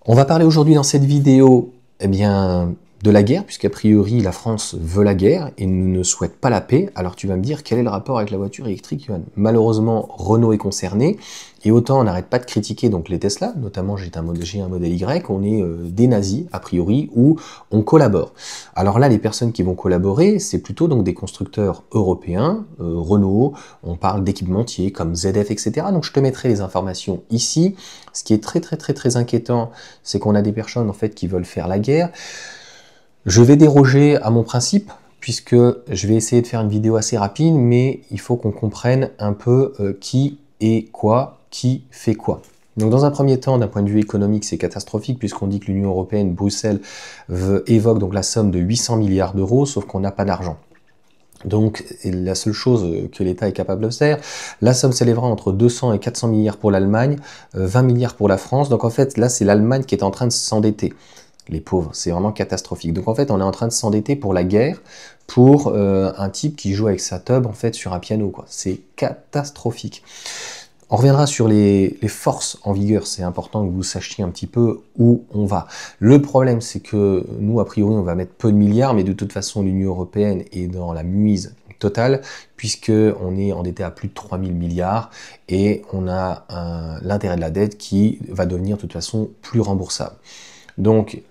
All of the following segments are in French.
On va parler aujourd'hui dans cette vidéo eh bien, de la guerre, puisqu'a priori la France veut la guerre et ne souhaite pas la paix. Alors tu vas me dire quel est le rapport avec la voiture électrique, Johan? Malheureusement, Renault est concerné, et autant on n'arrête pas de critiquer donc les Tesla, notamment j'ai un modèle Y, on est des nazis a priori, où on collabore. Alors là, les personnes qui vont collaborer, c'est plutôt donc des constructeurs européens, Renault, on parle d'équipementiers comme ZF, etc. Donc je te mettrai les informations ici. Ce qui est très inquiétant, c'est qu'on a des personnes en fait qui veulent faire la guerre. Je vais déroger à mon principe, puisque je vais essayer de faire une vidéo assez rapide, mais il faut qu'on comprenne un peu qui est quoi, qui fait quoi. Donc dans un premier temps, d'un point de vue économique, c'est catastrophique, puisqu'on dit que l'Union européenne, Bruxelles, évoque donc la somme de 800 milliards d'euros, sauf qu'on n'a pas d'argent. Donc la seule chose que l'État est capable de faire, la somme s'élèvera entre 200 et 400 milliards pour l'Allemagne, 20 milliards pour la France. Donc en fait, là, c'est l'Allemagne qui est en train de s'endetter. Les pauvres, c'est vraiment catastrophique. Donc en fait, on est en train de s'endetter pour la guerre, pour un type qui joue avec sa tub en fait sur un piano, quoi. C'est catastrophique. On reviendra sur les forces en vigueur, c'est important que vous sachiez un petit peu où on va. Le problème, c'est que nous, a priori, on va mettre peu de milliards, mais de toute façon, l'Union européenne est dans la muise totale, puisqu'on est endetté à plus de 3000 milliards, et on a l'intérêt de la dette qui va devenir de toute façon plus remboursable. Donc,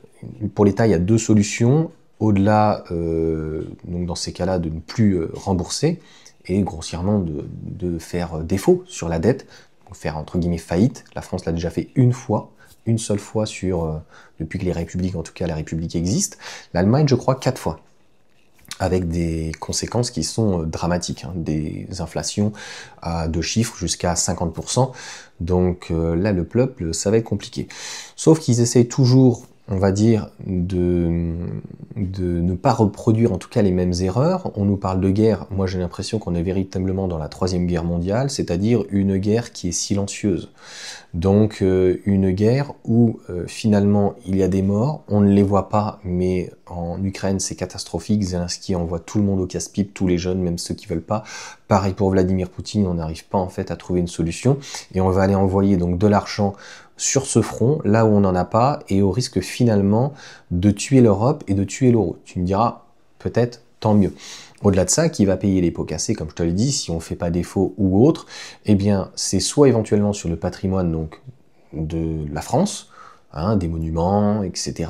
pour l'État, il y a deux solutions. Au-delà, donc dans ces cas-là, de ne plus rembourser, et grossièrement de faire défaut sur la dette, donc faire entre guillemets faillite. La France l'a déjà fait une seule fois depuis que les républiques, en tout cas la République existe. L'Allemagne, je crois, 4 fois, avec des conséquences qui sont dramatiques, hein, des inflations à 2 chiffres jusqu'à 50%. Donc là, le peuple, ça va être compliqué. Sauf qu'ils essayent toujours, on va dire, de ne pas reproduire en tout cas les mêmes erreurs. On nous parle de guerre, moi j'ai l'impression qu'on est véritablement dans la Troisième Guerre mondiale, c'est-à-dire une guerre qui est silencieuse. Donc une guerre où finalement il y a des morts, on ne les voit pas, mais en Ukraine c'est catastrophique, Zelensky envoie tout le monde au casse-pipe, tous les jeunes, même ceux qui veulent pas. Pareil pour Vladimir Poutine, on n'arrive pas en fait à trouver une solution, et on va aller envoyer donc de l'argent sur ce front, là où on n'en a pas, et au risque finalement de tuer l'Europe et de tuer l'euro. Tu me diras, peut-être, tant mieux. Au-delà de ça, qui va payer les pots cassés, comme je te l'ai dit, si on ne fait pas défaut ou autre, eh bien, c'est soit éventuellement sur le patrimoine donc, de la France, hein, des monuments, etc.,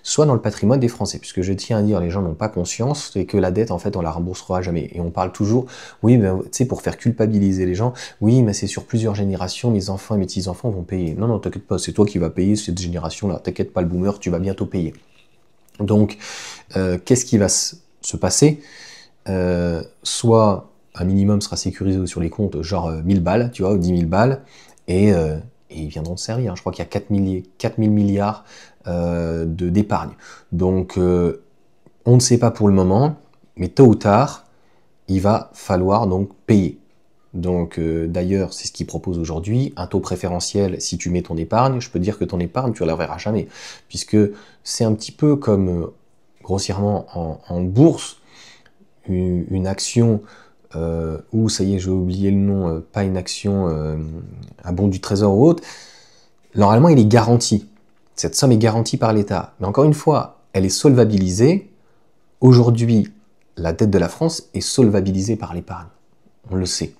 soit dans le patrimoine des Français, puisque je tiens à dire, les gens n'ont pas conscience, c'est que la dette, en fait, on la remboursera jamais. Et on parle toujours, oui, ben, tu sais, pour faire culpabiliser les gens, oui, mais c'est sur plusieurs générations, mes enfants et mes petits-enfants vont payer. Non, non, t'inquiète pas, c'est toi qui vas payer cette génération-là, t'inquiète pas, le boomer, tu vas bientôt payer. Donc, qu'est-ce qui va se passer? Soit un minimum sera sécurisé sur les comptes, genre 1000 balles, tu vois, ou 10 000 balles, et ils viendront de servir. Je crois qu'il y a 4 000 milliards d'épargne. Donc, on ne sait pas pour le moment, mais tôt ou tard, il va falloir donc payer. Donc, d'ailleurs, c'est ce qu'ils proposent aujourd'hui, un taux préférentiel si tu mets ton épargne. Je peux te dire que ton épargne, tu ne la verras jamais, puisque c'est un petit peu comme, grossièrement, en bourse, une action ou ça y est, j'ai oublié le nom, pas une action, un bon du trésor ou autre, normalement il est garanti. Cette somme est garantie par l'État. Mais encore une fois, elle est solvabilisée. Aujourd'hui, la dette de la France est solvabilisée par l'épargne. On le sait.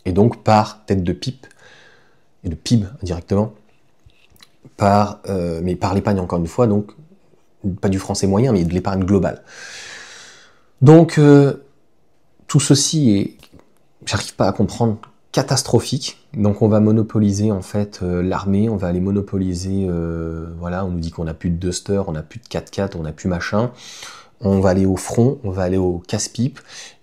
Et donc par tête de pipe, et de PIB indirectement, mais par l'épargne encore une fois, donc pas du français moyen, mais de l'épargne globale. Donc tout ceci est, j'arrive pas à comprendre, catastrophique. Donc on va monopoliser en fait l'armée, on va aller monopoliser, voilà, on nous dit qu'on n'a plus de Duster, on n'a plus de 4x4, on n'a plus machin. On va aller au front, on va aller au casse-pipe,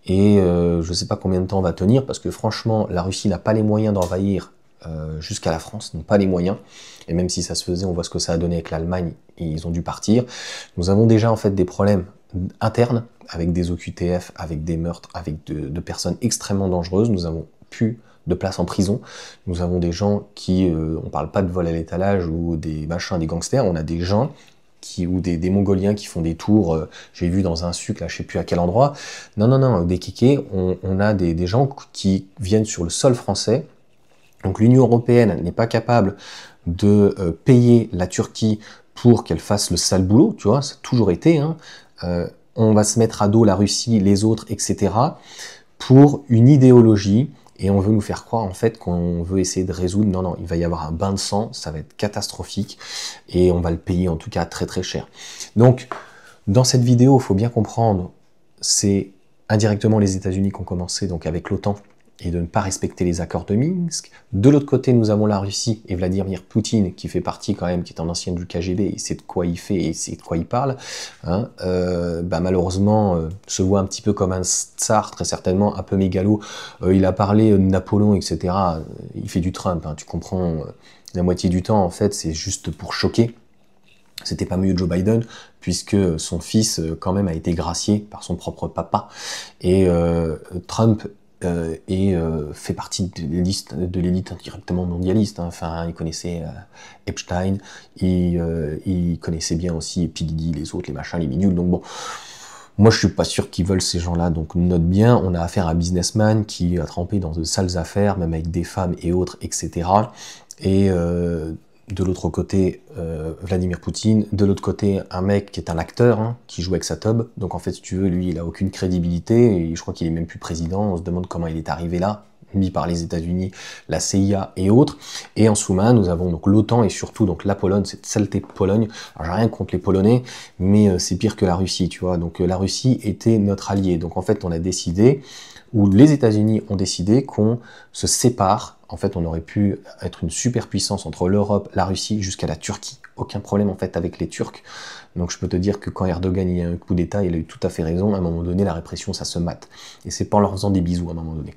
et je sais pas combien de temps on va tenir, parce que franchement, la Russie n'a pas les moyens d'envahir jusqu'à la France, n'ont pas les moyens, et même si ça se faisait, on voit ce que ça a donné avec l'Allemagne, et ils ont dû partir. Nous avons déjà en fait des problèmes internes, avec des OQTF, avec des meurtres, avec de personnes extrêmement dangereuses. Nous avons plus de place en prison. Nous avons des gens qui, on parle pas de vol à l'étalage ou des machins, des gangsters, on a des gens ou des Mongoliens qui font des tours, j'ai vu dans un suc, là je sais plus à quel endroit. Non, des kékés, on a des gens qui viennent sur le sol français, Donc l'Union européenne n'est pas capable de payer la Turquie pour qu'elle fasse le sale boulot, tu vois, ça a toujours été, hein. On va se mettre à dos la Russie, les autres, etc., pour une idéologie, et on veut nous faire croire en fait qu'on veut essayer de résoudre. Non, non, il va y avoir un bain de sang, ça va être catastrophique, et on va le payer en tout cas très très cher. Donc, dans cette vidéo, il faut bien comprendre, c'est indirectement les États-Unis qui ont commencé donc avec l'OTAN, et de ne pas respecter les accords de Minsk. De l'autre côté, nous avons la Russie et Vladimir Poutine, qui fait partie quand même, qui est un ancien du KGB, il sait de quoi il fait et il sait de quoi il parle, hein. Malheureusement, se voit un petit peu comme un tsar, très certainement, un peu mégalo. Il a parlé de Napoléon, etc. Il fait du Trump, hein, tu comprends, la moitié du temps, en fait, c'est juste pour choquer. C'était pas mieux Joe Biden, puisque son fils, quand même, a été gracié par son propre papa. Et Trump fait partie de l'élite indirectement mondialiste, hein. Enfin, il connaissait Epstein, il connaissait bien aussi P. Diddy, les autres, les machins, les bidules. Donc bon, moi je suis pas sûr qu'ils veulent ces gens-là. Donc note bien, on a affaire à un businessman qui a trempé dans de sales affaires, même avec des femmes et autres, etc. Et de l'autre côté, Vladimir Poutine. De l'autre côté, un mec qui est un acteur, hein, qui joue avec sa tub. Donc en fait, si tu veux, lui, il a aucune crédibilité. Et je crois qu'il est même plus président. On se demande comment il est arrivé là, mis par les États-Unis, la CIA et autres. Et en sous-main, nous avons donc l'OTAN et surtout donc la Pologne, cette saleté Pologne. Alors j'ai rien contre les Polonais, mais c'est pire que la Russie, tu vois. Donc la Russie était notre allié. Donc en fait, on a décidé, ou les États-Unis ont décidé qu'on se sépare. En fait, on aurait pu être une superpuissance entre l'Europe, la Russie, jusqu'à la Turquie. Aucun problème, en fait, avec les Turcs. Donc, je peux te dire que quand Erdogan il y a un coup d'État, il a eu tout à fait raison. À un moment donné, la répression, ça se mate. Et c'est pas en leur faisant des bisous, à un moment donné.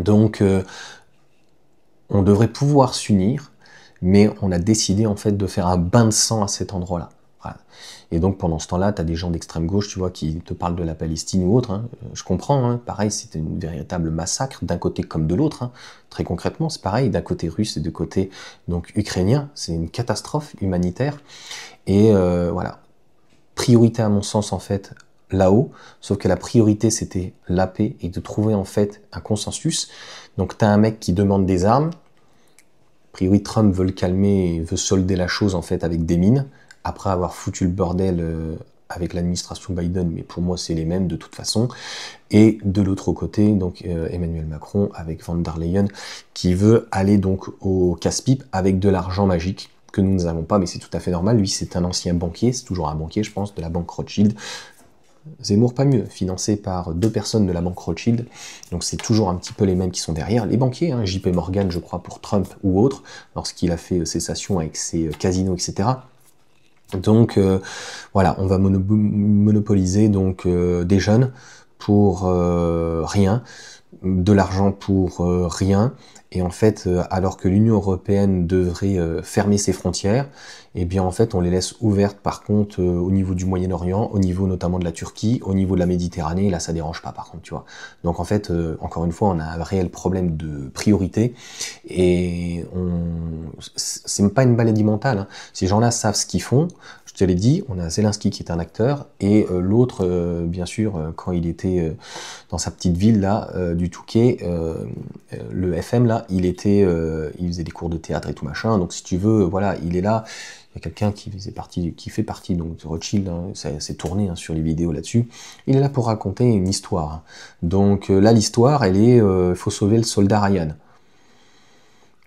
Donc, on devrait pouvoir s'unir, mais on a décidé, en fait, de faire un bain de sang à cet endroit-là. Voilà. Et donc pendant ce temps-là, tu as des gens d'extrême gauche, tu vois, qui te parlent de la Palestine ou autre, hein. Je comprends, hein. Pareil, c'était une véritable massacre d'un côté comme de l'autre, hein. Très concrètement, c'est pareil, d'un côté russe et du côté donc ukrainien, c'est une catastrophe humanitaire. Et voilà, priorité à mon sens en fait là-haut, sauf que la priorité c'était la paix et de trouver en fait un consensus. Donc tu as un mec qui demande des armes, a priori Trump veut le calmer et veut solder la chose en fait avec des mines, après avoir foutu le bordel avec l'administration Biden, mais pour moi c'est les mêmes de toute façon. Et de l'autre côté, donc Emmanuel Macron avec Van der Leyen, qui veut aller donc au casse-pipe avec de l'argent magique que nous n'avons pas, mais c'est tout à fait normal. Lui c'est un ancien banquier, c'est toujours un banquier je pense, de la banque Rothschild. Zemmour pas mieux, financé par 2 personnes de la banque Rothschild, donc c'est toujours un petit peu les mêmes qui sont derrière, les banquiers, hein, JP Morgan je crois pour Trump ou autre, lorsqu'il a fait cessation avec ses casinos, etc. Donc voilà, on va monopoliser donc des jeunes pour rien, de l'argent pour rien, et en fait, alors que l'Union européenne devrait fermer ses frontières, eh bien en fait on les laisse ouvertes par contre au niveau du Moyen-Orient, au niveau notamment de la Turquie, au niveau de la Méditerranée, là ça dérange pas par contre, tu vois. Donc en fait, encore une fois, on a un réel problème de priorité, et c'est pas une maladie mentale, hein. Ces gens-là savent ce qu'ils font. Je te l'ai dit, on a Zelensky qui est un acteur, et l'autre, bien sûr, quand il était dans sa petite ville là, du Touquet, le FM là, il faisait des cours de théâtre et tout machin, donc si tu veux, voilà, il est là. Il y a quelqu'un qui fait partie donc de Rothschild, hein, ça s'est tourné hein, sur les vidéos là-dessus. Il est là pour raconter une histoire, hein. Donc là, l'histoire, elle est, faut sauver le soldat Ryan.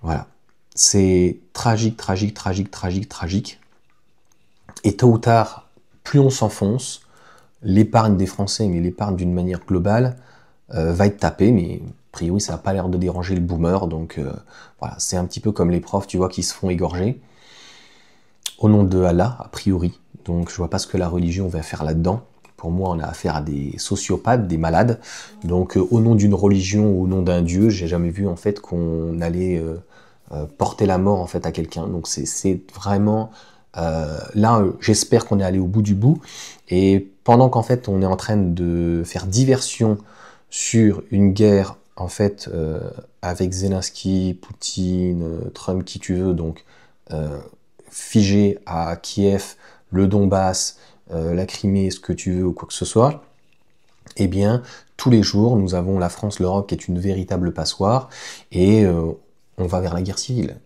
Voilà, c'est tragique, tragique, tragique, tragique, tragique. Et tôt ou tard, plus on s'enfonce, l'épargne des Français, mais l'épargne d'une manière globale, va être tapée, mais a priori ça n'a pas l'air de déranger le boomer, donc voilà, c'est un petit peu comme les profs, tu vois, qui se font égorger, au nom de Allah, a priori, donc je vois pas ce que la religion va faire là-dedans. Pour moi, on a affaire à des sociopathes, des malades, donc au nom d'une religion ou au nom d'un dieu, j'ai jamais vu en fait qu'on allait porter la mort en fait à quelqu'un, donc c'est vraiment... là, j'espère qu'on est allé au bout du bout, et pendant qu'en fait on est en train de faire diversion sur une guerre en fait avec Zelensky, Poutine, Trump, qui tu veux, donc figé à Kiev, le Donbass, la Crimée, ce que tu veux ou quoi que ce soit, eh bien tous les jours nous avons la France, l'Europe qui est une véritable passoire, et on va vers la guerre civile.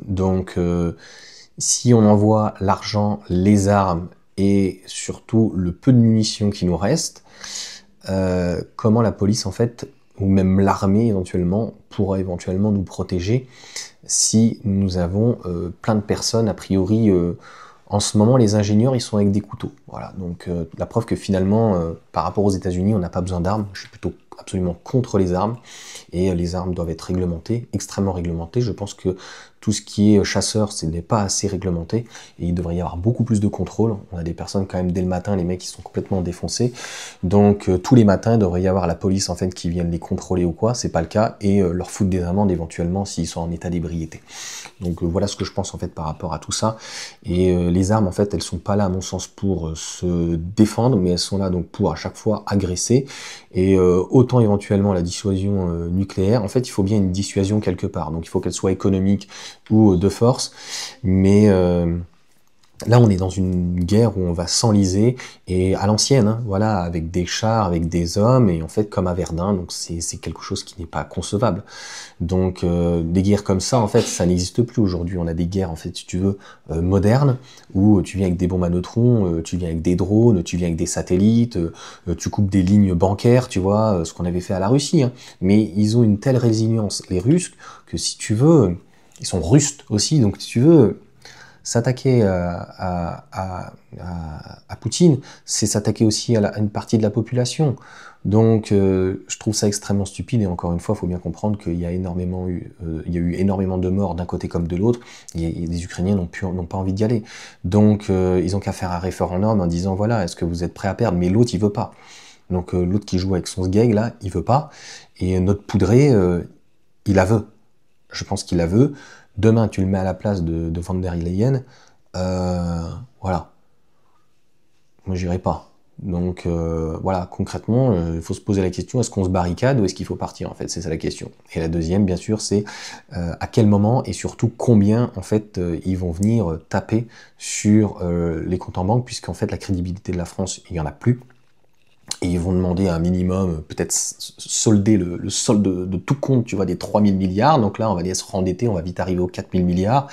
Donc, si on envoie l'argent, les armes et surtout le peu de munitions qui nous reste, comment la police en fait, ou même l'armée éventuellement, pourra éventuellement nous protéger si nous avons plein de personnes, a priori, en ce moment les ingénieurs ils sont avec des couteaux. Voilà, donc la preuve que finalement, par rapport aux États-Unis, on n'a pas besoin d'armes. Je suis plutôt absolument contre les armes, et les armes doivent être réglementées, extrêmement réglementées. Je pense que tout ce qui est chasseur, ce n'est pas assez réglementé, et il devrait y avoir beaucoup plus de contrôle. On a des personnes quand même dès le matin, les mecs ils sont complètement défoncés, donc tous les matins il devrait y avoir la police en fait qui vienne les contrôler ou quoi, c'est pas le cas, et leur foutre des amendes éventuellement s'ils sont en état d'ébriété. Donc voilà ce que je pense en fait par rapport à tout ça. Et les armes en fait elles sont pas là à mon sens pour se défendre, mais elles sont là donc pour à chaque fois agresser. Et autant éventuellement la dissuasion nucléaire, en fait il faut bien une dissuasion quelque part, donc il faut qu'elle soit économique ou de force, mais là on est dans une guerre où on va s'enliser, et à l'ancienne, hein, voilà, avec des chars, avec des hommes, et en fait comme à Verdun, donc c'est quelque chose qui n'est pas concevable. Donc des guerres comme ça, en fait, ça n'existe plus aujourd'hui. On a des guerres, en fait, si tu veux, modernes, où tu viens avec des bombes à neutrons, tu viens avec des drones, tu viens avec des satellites, tu coupes des lignes bancaires, tu vois, ce qu'on avait fait à la Russie. Hein. Mais ils ont une telle résilience, les Russes, que si tu veux, ils sont rustes aussi, donc si tu veux, s'attaquer à Poutine, c'est s'attaquer aussi à une partie de la population. Donc, je trouve ça extrêmement stupide, et encore une fois, il faut bien comprendre qu'il y a il y a eu énormément de morts d'un côté comme de l'autre, et les Ukrainiens n'ont pas envie d'y aller. Donc, ils ont qu'à faire un référendum en disant, voilà, est-ce que vous êtes prêts à perdre? Mais l'autre, il veut pas. Donc, l'autre qui joue avec son sgeg, là, il veut pas. Et notre poudré, il la veut. Je pense qu'il la veut. Demain, tu le mets à la place de Van der Leyen, voilà. Moi, j'irai pas. Donc, voilà, concrètement, il faut se poser la question, est-ce qu'on se barricade ou est-ce qu'il faut partir, en fait? C'est ça la question. Et la deuxième, bien sûr, c'est à quel moment et surtout combien, en fait, ils vont venir taper sur les comptes en banque, puisqu'en fait, la crédibilité de la France, il y en a plus. Et ils vont demander un minimum, peut-être solder le solde de tout compte, tu vois, des 3000 milliards. Donc là, on va aller se rendetter, on va vite arriver aux 4000 milliards.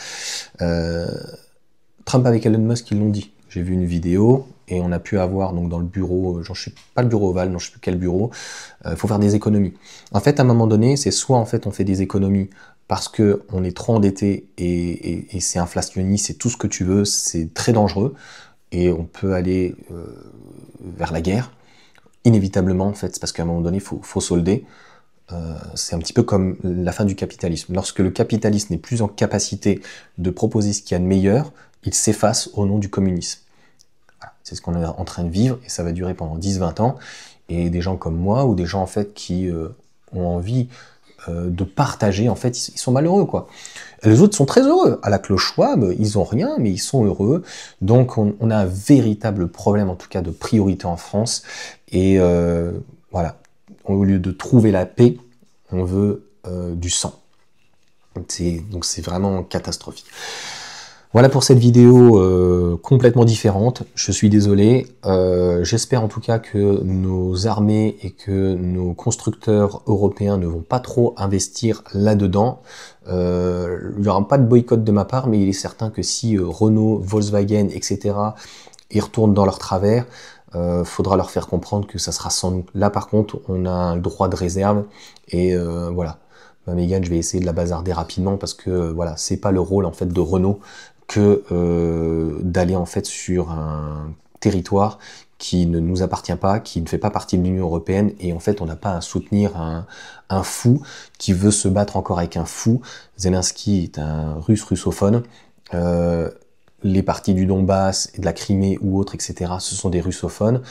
Trump avec Elon Musk, ils l'ont dit. J'ai vu une vidéo, et on a pu avoir donc dans le bureau, je sais pas le bureau Oval, non je sais plus quel bureau, faut faire des économies. En fait, à un moment donné, c'est soit en fait on fait des économies parce que on est trop endetté et c'est inflationniste, c'est tout ce que tu veux, c'est très dangereux, et on peut aller vers la guerre, inévitablement en fait, c'est parce qu'à un moment donné, faut solder. C'est un petit peu comme la fin du capitalisme. Lorsque le capitalisme n'est plus en capacité de proposer ce qu'il y a de meilleur, il s'efface au nom du communisme. Voilà. C'est ce qu'on est en train de vivre, et ça va durer pendant 10-20 ans. Et des gens comme moi, ou des gens en fait qui ont envie de partager, en fait, ils sont malheureux, quoi. Les autres sont très heureux. À la cloche Schwab, ils ont rien, mais ils sont heureux. Donc on a un véritable problème, en tout cas, de priorité en France. Et voilà. Au lieu de trouver la paix, on veut du sang. Donc c'est vraiment catastrophique. Voilà pour cette vidéo complètement différente. Je suis désolé. J'espère en tout cas que nos armées et que nos constructeurs européens ne vont pas trop investir là-dedans. Il n'y aura pas de boycott de ma part, mais il est certain que si Renault, Volkswagen, etc., ils retournent dans leur travers, faudra leur faire comprendre que ça sera sans nous. Là par contre, on a un droit de réserve, et voilà. Ma Mégane, je vais essayer de la bazarder rapidement, parce que voilà, c'est pas le rôle en fait de Renault que d'aller en fait sur un territoire qui ne nous appartient pas, qui ne fait pas partie de l'Union européenne, et en fait on n'a pas à soutenir un fou qui veut se battre encore avec un fou. Zelensky est un russe russophone. Les partis du Donbass et de la Crimée ou autres, etc., ce sont des russophones.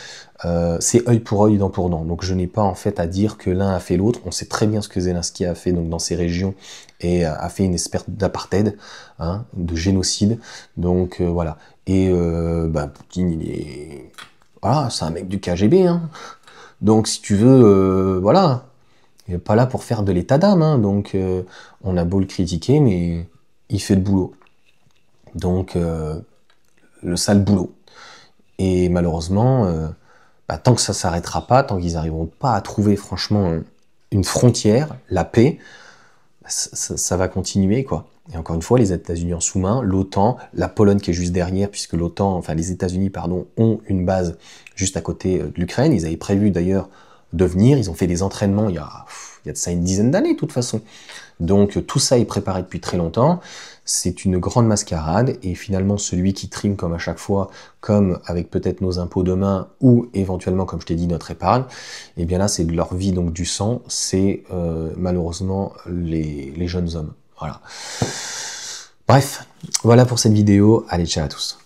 C'est œil pour œil, dent pour dent. Donc je n'ai pas en fait à dire que l'un a fait l'autre. On sait très bien ce que Zelensky a fait donc dans ces régions, et a fait une espèce d'apartheid, hein, de génocide. Donc voilà. Et Poutine, il est... Voilà, c'est un mec du KGB. Hein. Donc si tu veux, voilà. Il n'est pas là pour faire de l'état d'âme. Hein. Donc on a beau le critiquer, mais il fait le boulot. Donc, le sale boulot. Et malheureusement, tant que ça s'arrêtera pas, tant qu'ils n'arriveront pas à trouver franchement une frontière, la paix, ça va continuer, quoi. Et encore une fois, les États-Unis en sous-main, l'OTAN, la Pologne qui est juste derrière, puisque l'OTAN, enfin les États-Unis, pardon, ont une base juste à côté de l'Ukraine. Ils avaient prévu d'ailleurs de venir, ils ont fait des entraînements il y a de ça une dizaine d'années, de toute façon. Donc tout ça est préparé depuis très longtemps. C'est une grande mascarade, et finalement celui qui trime comme à chaque fois, comme avec peut-être nos impôts demain, ou éventuellement, comme je t'ai dit, notre épargne, et bien là c'est de leur vie, donc du sang, c'est malheureusement les jeunes hommes. Voilà. Bref, voilà pour cette vidéo. Allez, ciao à tous.